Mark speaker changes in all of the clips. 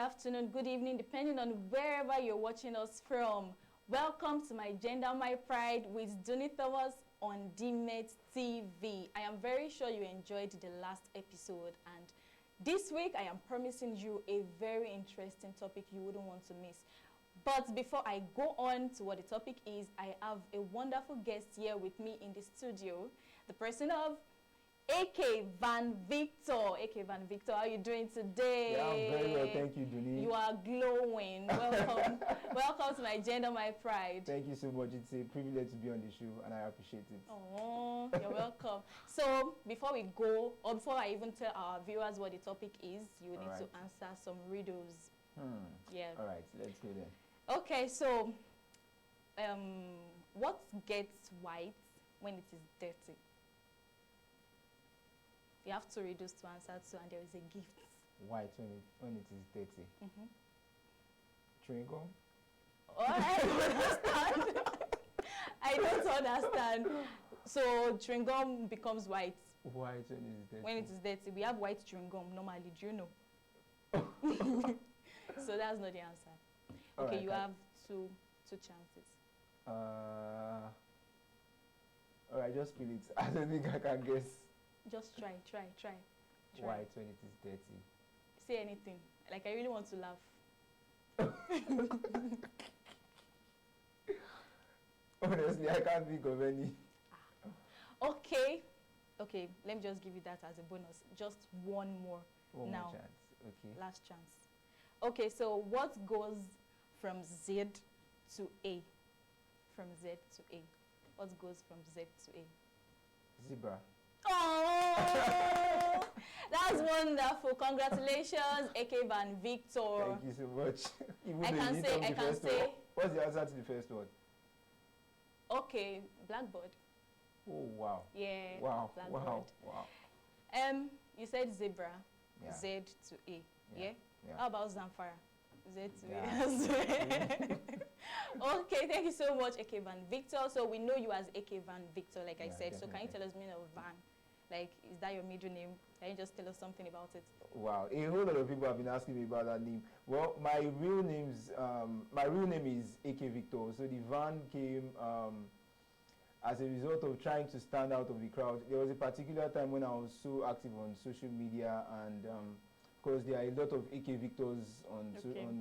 Speaker 1: afternoon, good evening, depending on wherever you're watching us from. Welcome to my Gender, My Pride with Dunni on DMET TV. I am very sure you enjoyed the last episode, and this week I am promising you a very interesting topic you wouldn't want to miss. But before I go on to what the topic is, I have a wonderful guest here with me in the studio, the person of AK Van Victor. AK Van Victor, how are you doing today?
Speaker 2: Yeah, I'm very well, thank you, Dunni.
Speaker 1: You are glowing. Welcome. Welcome to my Gender, My Pride.
Speaker 2: Thank you so much. It's a privilege to be on the show, and I appreciate it.
Speaker 1: Oh, you're welcome. So, before we go, or before I even tell our viewers what the topic is, you need to answer some riddles. Yeah.
Speaker 2: All right, let's go then.
Speaker 1: Okay, so, what gets white when it is dirty? You have to riddles to answer to, and there is a gift.
Speaker 2: White when it is dirty. Chewing gum?
Speaker 1: Oh, I don't understand. I don't understand. So chewing gum becomes white.
Speaker 2: White when it is dirty.
Speaker 1: When it is dirty, we have white chewing gum normally. Do you know? So that's not the answer. Okay, you have two chances.
Speaker 2: All right, just feel it. I don't think I can guess.
Speaker 1: Just try.
Speaker 2: White when it is dirty.
Speaker 1: Say anything. Like, I really want to laugh.
Speaker 2: Honestly, I can't think of any.
Speaker 1: Okay, let me just give you that as a bonus. Just one more.
Speaker 2: One more chance. Okay.
Speaker 1: Last chance. Okay, so what goes from Z to A? From Z to A. What goes from Z to A?
Speaker 2: Zebra.
Speaker 1: Oh, that's wonderful. Congratulations, AK Van Victor.
Speaker 2: Thank you so much.
Speaker 1: I can say.
Speaker 2: What's the answer to the first one?
Speaker 1: Okay, blackboard.
Speaker 2: Oh, wow.
Speaker 1: Yeah.
Speaker 2: Wow.
Speaker 1: Blackboard.
Speaker 2: Wow.
Speaker 1: You said zebra.
Speaker 2: Yeah.
Speaker 1: Z to A. Yeah?
Speaker 2: Yeah.
Speaker 1: How about Zamfara? Z to
Speaker 2: Yeah.
Speaker 1: A. Okay, thank you so much, AK Van Victor. So we know you as AK Van Victor, like I said.
Speaker 2: Definitely.
Speaker 1: So can you tell us the meaning of Van? Like, is that your middle name? Can you just tell us something about it?
Speaker 2: Wow, a whole lot of people have been asking me about that name. Well, my real name is AK Victor. So the Van came as a result of trying to stand out of the crowd. There was a particular time when I was so active on social media, and of course there are a lot of AK Victors on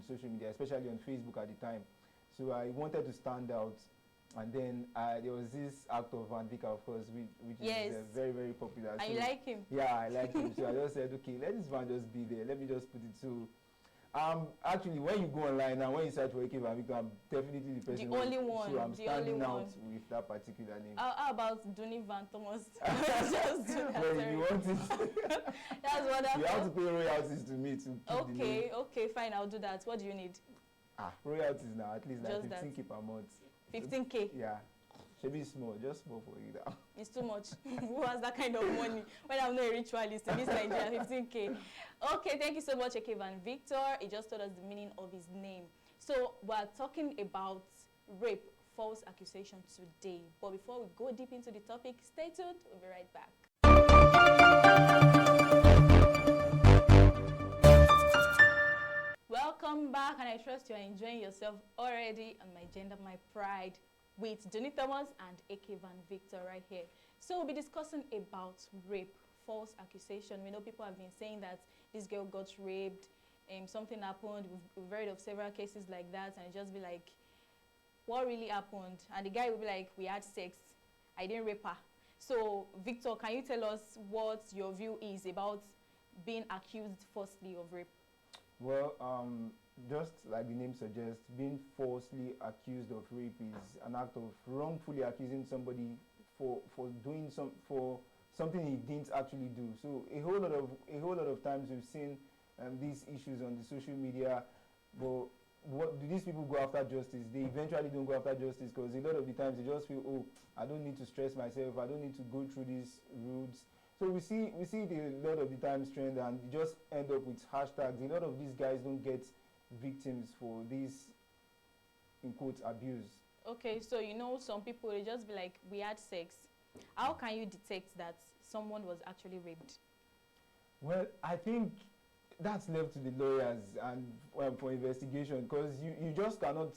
Speaker 2: social media, especially on Facebook at the time. So I wanted to stand out. And then there was this actor, Van Vicker, of course, which is very, very popular.
Speaker 1: And you like him?
Speaker 2: Yeah, I like him. So I just said, okay, let this Van just be there. Let me just put it so. Actually, when you go online and when you search for AK Van Vicker, I'm definitely the person.
Speaker 1: The only one.
Speaker 2: So I'm standing out
Speaker 1: one.
Speaker 2: with that particular name.
Speaker 1: How about Dunni Van Thomas? Just do that.
Speaker 2: Well, you want it.
Speaker 1: That's wonderful.
Speaker 2: You have to pay royalties to me to keep the name.
Speaker 1: Okay, fine, I'll do that. What do you need?
Speaker 2: Royalties now, at least like
Speaker 1: Just
Speaker 2: 15K per month.
Speaker 1: 15K?
Speaker 2: Yeah. Should be small, just small for you now.
Speaker 1: It's too much. Who has that kind of money? When I'm not a ritualist in this Nigeria, 15K. Okay, thank you so much, AK Van Victor. He just told us the meaning of his name. So we're talking about rape, false accusation today. But before we go deep into the topic, stay tuned. We'll be right back. Welcome back, and I trust you're enjoying yourself already on my Gender, My Pride with Dunni and AK Van Victor right here. So we'll be discussing about rape, false accusation. We know people have been saying that this girl got raped, something happened. We've heard of several cases like that, and it just be like, what really happened? And the guy will be like, we had sex, I didn't rape her. So Victor, can you tell us what your view is about being accused falsely of rape?
Speaker 2: Well, just like the name suggests, being falsely accused of rape is an act of wrongfully accusing somebody for something he didn't actually do. So a whole lot of times we've seen these issues on the social media, but what do these people go after justice? They eventually don't go after justice because a lot of the times they just feel, oh, I don't need to stress myself, I don't need to go through these routes. So we see it a lot of the times trend, and you just end up with hashtags. A lot of these guys don't get victims for this, in quotes, abuse.
Speaker 1: Okay, so you know some people, they just be like, we had sex. How can you detect that someone was actually raped?
Speaker 2: Well, I think that's left to the lawyers and for investigation, because you just cannot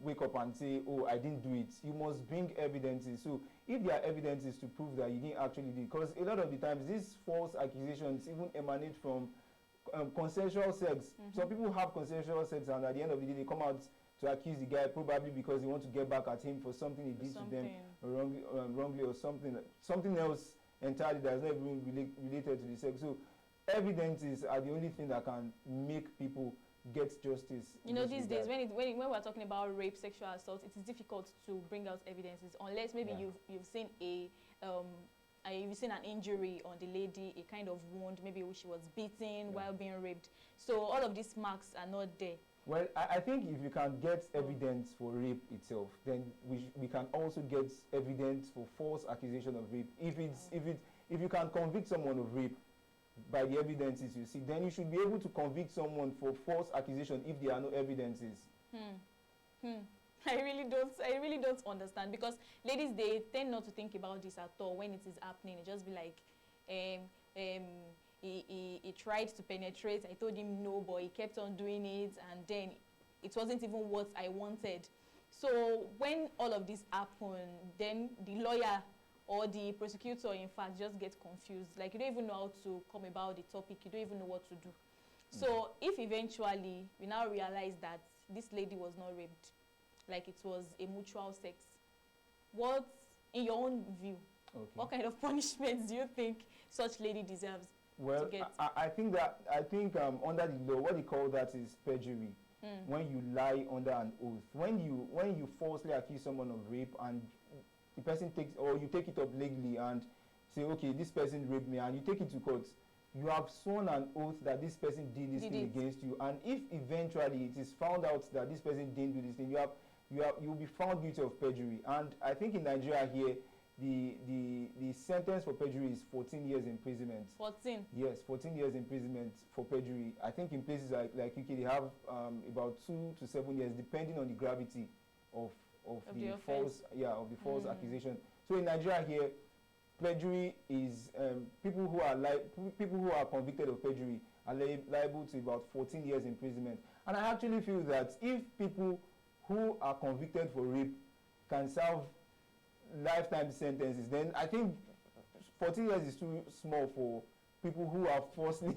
Speaker 2: wake up and say, oh, I didn't do it. You must bring evidences. So if there are evidences to prove that you didn't actually do it, because a lot of the times these false accusations even emanate from consensual sex. Some people have consensual sex, and at the end of the day they come out to accuse the guy, probably because they want to get back at him for something he did to them wrongly, or something else entirely that's not even related to the sex. So evidences are the only thing that can make people get justice.
Speaker 1: You know, these days when we're talking about rape, sexual assault, it is difficult to bring out evidences unless maybe you've seen you've seen an injury on the lady, a kind of wound, maybe she was beaten while being raped. So all of these marks are not there.
Speaker 2: Well, I think if you can get evidence for rape itself, then we can also get evidence for false accusation of rape. If you can convict someone of rape by the evidences you see, then you should be able to convict someone for false accusation if there are no evidences.
Speaker 1: I really don't understand, because ladies, they tend not to think about this at all when it is happening. It just be like, he tried to penetrate, I told him no, but he kept on doing it, and then it wasn't even what I wanted. So when all of this happened, then the lawyer or the prosecutor, in fact, just gets confused. Like, you don't even know how to come about the topic. You don't even know what to do. So if eventually we now realize that this lady was not raped, like it was a mutual sex, what, in your own view, what kind of punishments do you think such lady deserves to get?
Speaker 2: I think under the law, what they call that is perjury. When you lie under an oath, when you falsely accuse someone of rape, and the person you take it up legally and say, okay, this person raped me, and you take it to court, you have sworn an oath that this person did this thing against you, and if eventually it is found out that this person didn't do this thing, you'll be found guilty of perjury. And I think in Nigeria here, the sentence for perjury is 14 years imprisonment. 14? Yes, 14 years imprisonment for perjury. I think in places like UK, they have about 2 to 7 years, depending on the gravity of the false accusation. So in Nigeria here, perjury is people who are convicted of perjury are liable to about 14 years imprisonment. And I actually feel that if people who are convicted for rape can serve lifetime sentences, then I think 14 years is too small for people who are falsely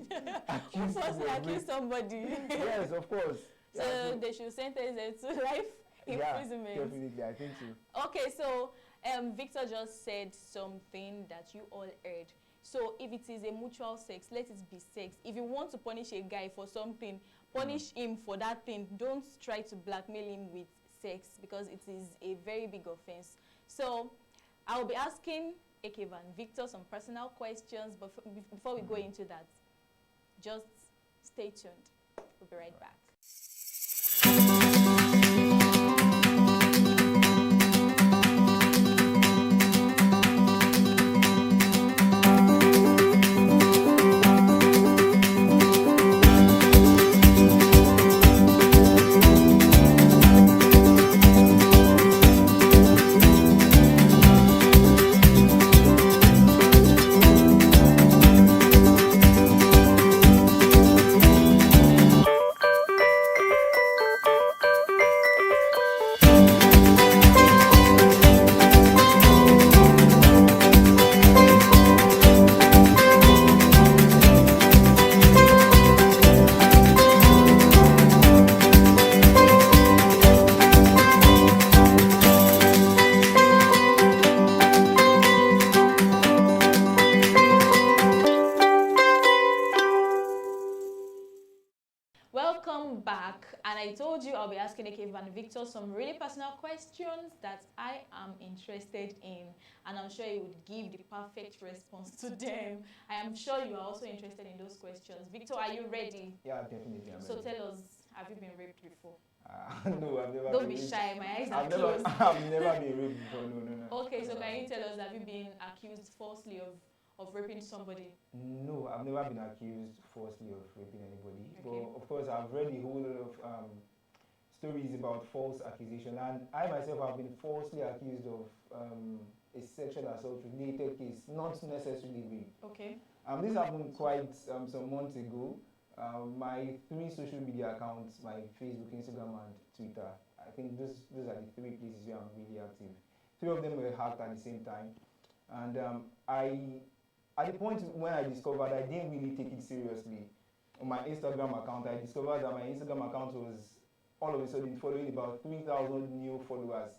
Speaker 2: accused somebody. Yes, of course.
Speaker 1: So they should sentence them to life imprisonment.
Speaker 2: Yeah, definitely, I think so.
Speaker 1: Okay, so Victor just said something that you all heard. So if it is a mutual sex, let it be sex. If you want to punish a guy for something, punish him for that thing. Don't try to blackmail him with sex, because it is a very big offense. So I'll be asking Ekevan Victor some personal questions, but before we go into that, just stay tuned. We'll be right back. Welcome back, and I told you I'll be asking Ekevan Victor some really personal questions that I am interested in, and I'm sure he would give the perfect response to them. I am sure you are also interested in those questions. Victor, are you ready?
Speaker 2: Yeah, definitely.
Speaker 1: So tell us, have you been raped before?
Speaker 2: No, I've never.
Speaker 1: Don't be shy, my eyes are closed.
Speaker 2: I've never been raped before, no.
Speaker 1: Okay, so can you tell us, have you been accused falsely of raping somebody?
Speaker 2: No, I've never been accused falsely of raping anybody.
Speaker 1: Okay.
Speaker 2: But of course, I've read a whole lot of stories about false accusation, and I myself have been falsely accused of a sexual assault related case, not necessarily rape.
Speaker 1: Okay.
Speaker 2: This happened quite some months ago. My three social media accounts, my Facebook, Instagram, and Twitter. I think those are the three places where I'm really active. Three of them were hacked at the same time, and I at the point when I discovered I didn't really take it seriously. On my Instagram account, I discovered that my Instagram account was all of a sudden following about 3,000 new followers,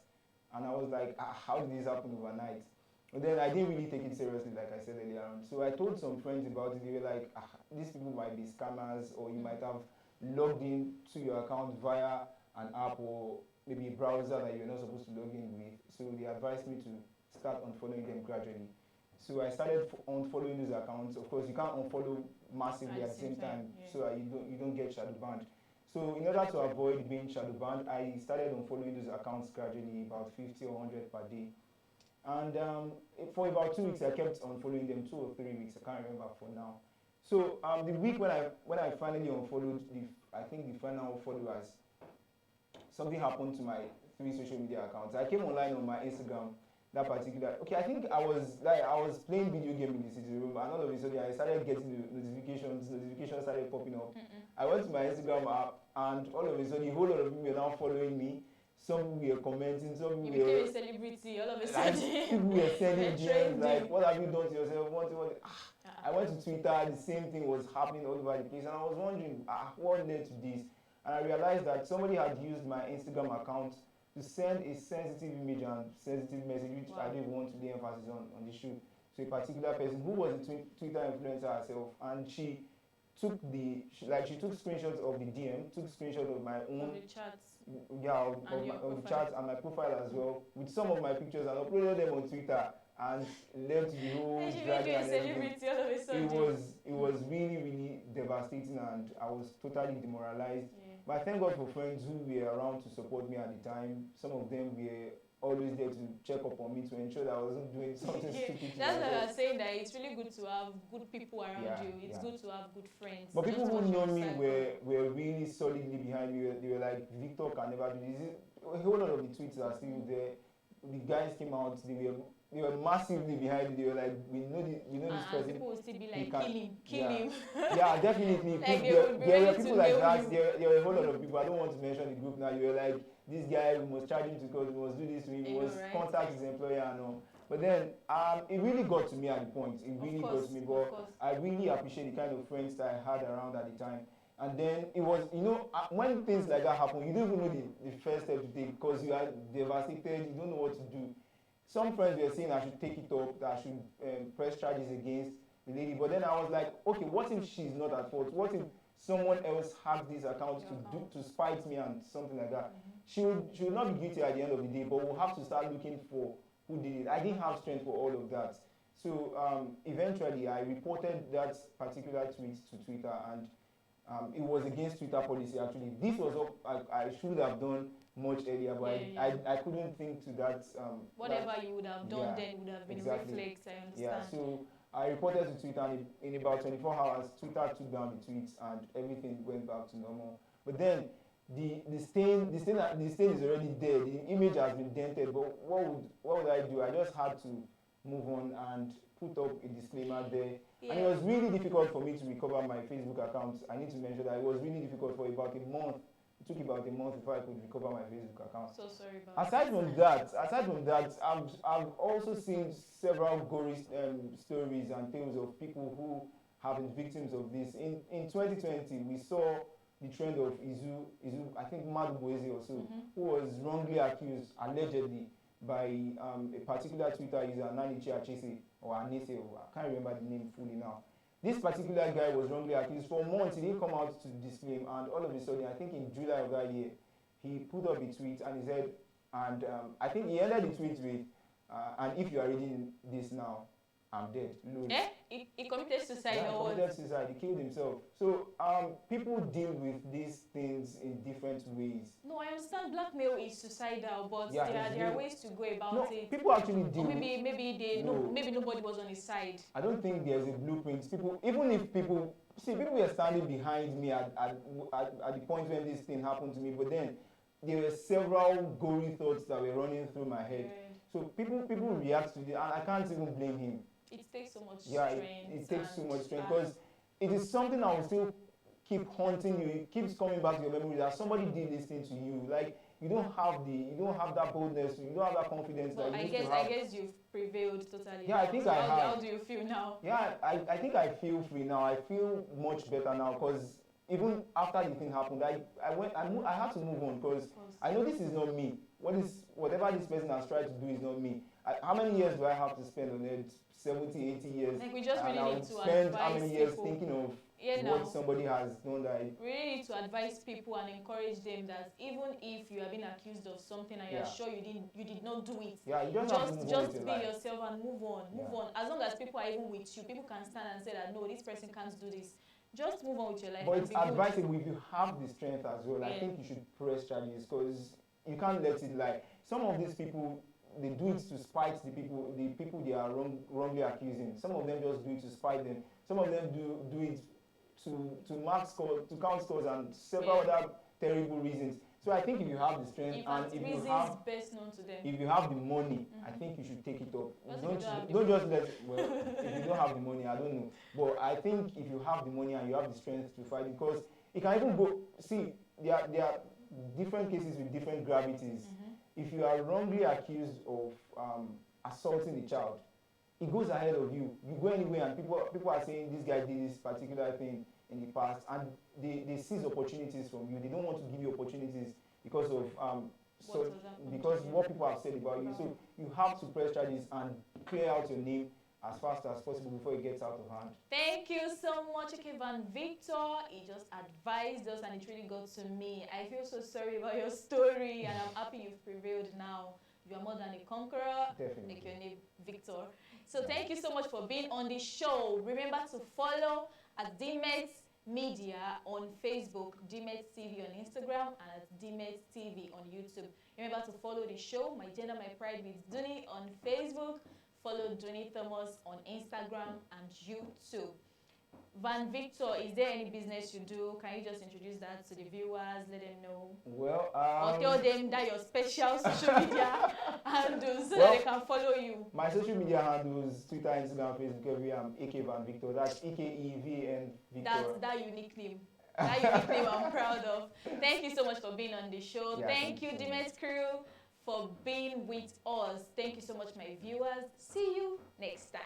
Speaker 2: and I was like, how did this happen overnight? But then I didn't really take it seriously, like I said earlier on. So I told some friends about it. They were like, these people might be scammers, or you might have logged in to your account via an app or maybe a browser that you're not supposed to log in with. So they advised me to start unfollowing them gradually. So I started unfollowing those accounts. Of course, you can't unfollow massively at the same time,
Speaker 1: yeah.
Speaker 2: so that you don't get shadow banned. So in order to avoid being shadow banned, I started unfollowing those accounts gradually, about 50 or 100 per day. And for about 2 weeks, I kept on following them, 2 or 3 weeks. I can't remember for now. So the week when I finally unfollowed I think the final followers, something happened to my three social media accounts. I came online on my Instagram that particular. Okay, I think I was playing video game in the sitting room, and all of a sudden I started getting the notifications. Notifications started popping up. I went to my Instagram app, and all of a sudden a whole lot of people were now following me. Some were commenting, some
Speaker 1: You
Speaker 2: were
Speaker 1: became a celebrity all of a sudden.
Speaker 2: people were sending
Speaker 1: Trending.
Speaker 2: DMs like, "What have you done to yourself? What?" I went to Twitter, the same thing was happening all over the place, and I was wondering, what led to this? And I realized that somebody had used my Instagram account to send a sensitive image and sensitive message, which I didn't want to lay emphasis on the show. So a particular person who was a Twitter influencer herself, and she took screenshots of the DM, took screenshots of my own
Speaker 1: Of the chats.
Speaker 2: of the chat and my profile as well, with some of my pictures, and uploaded them on Twitter and left the whole
Speaker 1: And she made
Speaker 2: dragging
Speaker 1: you a
Speaker 2: and everything.
Speaker 1: celebrity all of a sudden.
Speaker 2: It was really, really devastating, and I was totally demoralized.
Speaker 1: Yeah.
Speaker 2: But I thank God for friends who were around to support me at the time. Some of them were always there to check up on me to ensure that I wasn't doing something stupid.
Speaker 1: That's why I was saying that it's really good to have good people around you. It's good to have good friends.
Speaker 2: But people who know me
Speaker 1: were
Speaker 2: were really solidly behind me. They were like, Victor can never do this. A whole lot of the tweets are still there. The guys came out. They were massively behind it. They were like, we know this person.
Speaker 1: People will still be like,
Speaker 2: kill
Speaker 1: him.
Speaker 2: Yeah, definitely.
Speaker 1: Like
Speaker 2: there were people like that. There were a whole lot of people. I don't want to mention the group now. You were like, this guy, we must charge him to court, we must do this to him, we must contact his employer and all. But then it really got to me at the point. It really got to me. But I really appreciate the kind of friends that I had around at the time. And then it was, when things like that happen, you don't even know the first step to take, because you are devastated, you don't know what to do. Some friends were saying I should take it up, that I should press charges against the lady. But then I was like, okay, what if she's not at fault? What if someone else hacked this account to spite me and something like that? She would not be guilty at the end of the day, but we'll have to start looking for who did it. I didn't have strength for all of that. So eventually I reported that particular tweet to Twitter, and it was against Twitter policy actually. This was what I should have done much earlier, but I couldn't think to that.
Speaker 1: Whatever you would have done then would have been
Speaker 2: exactly.
Speaker 1: reflex, I understand.
Speaker 2: Yeah, so I reported to Twitter, and in about 24 hours, Twitter took down the tweets and everything went back to normal. But then the stain is already there. The image has been dented. But what would I do? I just had to move on and put up a disclaimer there. Yeah. And it was really difficult for me to recover my Facebook account. I need to mention that it was really difficult for about a month. It took about a month before I could recover my Facebook account.
Speaker 1: So sorry about
Speaker 2: aside from that, I've also seen several gory stories and tales of people who have been victims of this. In 2020, we saw the trend of Izu, I think Maduboeze or so, who was wrongly accused, allegedly, by a particular Twitter user, Nanichi Achese, or Anese, or I can't remember the name fully now. This particular guy was wrongly accused for months. He didn't come out to disclaim, and all of a sudden, I think in July of that year, he put up a tweet and he said, and I think he ended the tweet with, and if you are reading this now, I'm dead.
Speaker 1: He committed suicide.
Speaker 2: Yeah, he committed suicide. He killed himself. So people deal with these things in different ways.
Speaker 1: No, I understand blackmail is suicidal, but there are ways to go about it.
Speaker 2: People actually deal.
Speaker 1: Or maybe nobody was on his side.
Speaker 2: I don't think there's a blueprint. People were standing behind me at the point when this thing happened to me, but then there were several gory thoughts that were running through my head. So people react to it, and I can't even blame him.
Speaker 1: It takes so much strength.
Speaker 2: It takes so much strength, because it is something I will still keep haunting you, it keeps coming back to your memory that somebody did this thing to you. Like you don't have that boldness, you don't have that confidence
Speaker 1: But
Speaker 2: that you
Speaker 1: I
Speaker 2: used to
Speaker 1: guess
Speaker 2: have.
Speaker 1: I guess you've prevailed totally.
Speaker 2: Yeah, I
Speaker 1: now.
Speaker 2: think
Speaker 1: So
Speaker 2: I have.
Speaker 1: how do you feel now?
Speaker 2: Yeah, I think I feel free now. I feel much better now because even after the thing happened, I had to move on because I know this is not me. Whatever this person has tried to do is not me. How many years do I have to spend on it? 70, 80 years.
Speaker 1: Like we just
Speaker 2: And
Speaker 1: really
Speaker 2: I
Speaker 1: need
Speaker 2: would
Speaker 1: to
Speaker 2: spend how
Speaker 1: advise
Speaker 2: many years
Speaker 1: people.
Speaker 2: thinking of
Speaker 1: Yeah,
Speaker 2: what
Speaker 1: now.
Speaker 2: somebody has done that
Speaker 1: We really need to advise people and encourage them that even if you have been accused of something and you are sure you did not do it,
Speaker 2: yeah, you just have to move on with
Speaker 1: just
Speaker 2: your
Speaker 1: be
Speaker 2: life.
Speaker 1: yourself and move on. Move
Speaker 2: Yeah.
Speaker 1: on. As long as people are even with you, people can stand and say that no, this person can't do this. Just move on with your life
Speaker 2: But
Speaker 1: and
Speaker 2: it's
Speaker 1: be good.
Speaker 2: advisable if you have the strength as well. I
Speaker 1: Yeah.
Speaker 2: think you should press charges because you can't let it lie. Some of these people, they do it to spite the people they are wrongly accusing. Some of them just do it to spite them. Some of them do it to mark scores, to count scores, and several other terrible reasons. So I think if you have the strength and if you have
Speaker 1: best known to them.
Speaker 2: if you have the money, I think you should take it up.
Speaker 1: What if
Speaker 2: Don't
Speaker 1: you don't have the
Speaker 2: don't just let well if you don't have the money, I don't know. But I think if you have the money and you have the strength to fight, because it can even go see there are different cases with different gravities. If you are wrongly accused of assaulting a child, it goes ahead of you. You go anywhere and people are saying this guy did this particular thing in the past, and they seize opportunities from you. They don't want to give you opportunities because of because what people have said about you. So you have to press charges and clear out your name as fast as possible before it gets out of hand.
Speaker 1: Thank you so much, Van Victor. He just advised us and it really got to me. I feel so sorry about your story and I'm happy you've prevailed now. You are more than a conqueror.
Speaker 2: Definitely.
Speaker 1: Like your name, Victor. So thank you so much for being on the show. Remember to follow at DMET Media on Facebook, DMET TV on Instagram, and at DMET TV on YouTube. Remember to follow the show, My Gender, My Pride with Dunni on Facebook. Follow Dunni Thomas on Instagram and YouTube. Van Victor, is there any business you do? Can you just introduce that to the viewers? Let them know.
Speaker 2: Well,
Speaker 1: or tell them that your special social media handles so that they can follow you.
Speaker 2: My social media handles Twitter, Instagram, Facebook, everywhere. I'm AK Van Victor. That's EKEVN Victor.
Speaker 1: That's that unique name. That unique name I'm proud of. Thank you so much for being on the show.
Speaker 2: Yeah,
Speaker 1: thank you, DMET crew, for being with us. Thank you so much, my viewers. See you next time.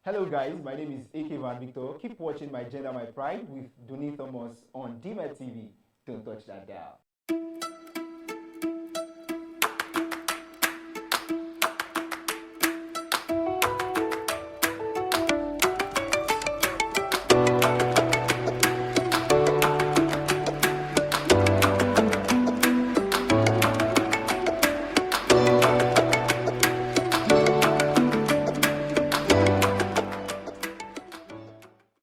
Speaker 2: Hello guys, my name is AK Van Victor. Keep watching My Gender, My Pride with Dunni Thomas on DMET TV. Don't touch that dial.